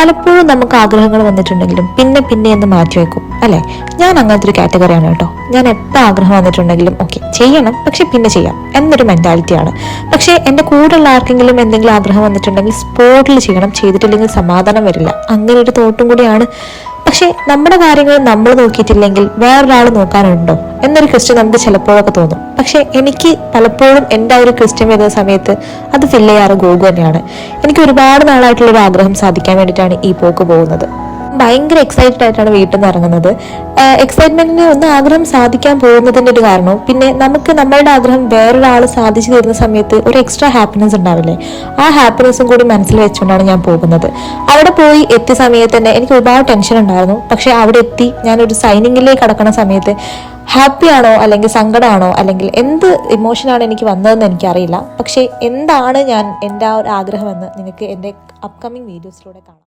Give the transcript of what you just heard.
പലപ്പോഴും നമുക്ക് ആഗ്രഹങ്ങൾ വന്നിട്ടുണ്ടെങ്കിലും പിന്നെ പിന്നെ എന്ന് മാറ്റിവെക്കും അല്ലെ. ഞാൻ അങ്ങനത്തെ ഒരു കാറ്റഗറിയാണ് കേട്ടോ. ഞാൻ എപ്പോൾ ആഗ്രഹം വന്നിട്ടുണ്ടെങ്കിലും ഓക്കെ ചെയ്യണം, പക്ഷെ പിന്നെ ചെയ്യാം എന്നൊരു മെന്റാലിറ്റിയാണ്. പക്ഷെ എൻ്റെ കൂടെയുള്ള ആർക്കെങ്കിലും എന്തെങ്കിലും ആഗ്രഹം വന്നിട്ടുണ്ടെങ്കിൽ സ്പോട്ടിൽ ചെയ്യണം, ചെയ്തിട്ടില്ലെങ്കിൽ സമാധാനം വരില്ല, അങ്ങനെ ഒരു തോട്ടും കൂടിയാണ്. പക്ഷെ നമ്മുടെ കാര്യങ്ങൾ നമ്മൾ നോക്കിയിട്ടില്ലെങ്കിൽ വേറൊരാൾ നോക്കാനുണ്ടോ എന്നൊരു ക്വസ്റ്റ്യൻ നമുക്ക് ചിലപ്പോഴൊക്കെ തോന്നും. പക്ഷെ എനിക്ക് പലപ്പോഴും എൻ്റെ ആ ഒരു ക്വസ്റ്റ്യൻ വരുന്ന സമയത്ത് അത് ഫില്ല് ചെയ്യാറ് ഗോഗു തന്നെയാണ്. എനിക്ക് ഒരുപാട് നാളായിട്ടുള്ള ഒരു ആഗ്രഹം സാധിക്കാൻ വേണ്ടിയിട്ടാണ് ഈ പോക്ക് പോകുന്നത്. ഭയങ്കര എക്സൈറ്റഡ് ആയിട്ടാണ് വീട്ടിൽ നിന്ന് ഇറങ്ങുന്നത്. എക്സൈറ്റ്മെന്റിന് ഒന്ന് ആഗ്രഹം സാധിക്കാൻ പോകുന്നതിൻ്റെ ഒരു കാരണവും പിന്നെ നമുക്ക് നമ്മളുടെ ആഗ്രഹം വേറൊരാൾ സാധിച്ചു തരുന്ന സമയത്ത് ഒരു എക്സ്ട്രാ ഹാപ്പിനെസ് ഉണ്ടാവില്ലേ, ആ ഹാപ്പിനെസ്സും കൂടി മനസ്സിൽ വെച്ചുകൊണ്ടാണ് ഞാൻ പോകുന്നത്. അവിടെ പോയി എത്തിയ സമയത്ത് തന്നെ എനിക്ക് ഒരുപാട് ടെൻഷൻ ഉണ്ടായിരുന്നു. പക്ഷെ അവിടെ എത്തി ഞാനൊരു സൈനിങ്ങിലേക്ക് കടക്കുന്ന സമയത്ത് ഹാപ്പിയാണോ അല്ലെങ്കിൽ സങ്കടമാണോ അല്ലെങ്കിൽ എന്ത് ഇമോഷനാണ് എനിക്ക് വന്നതെന്ന് എനിക്കറിയില്ല. പക്ഷെ എന്താണ് ഞാൻ എൻ്റെ ആ ഒരു ആഗ്രഹമെന്ന് നിങ്ങൾക്ക് എൻ്റെ അപ്കമിങ് വീഡിയോസിലൂടെ കാണാം.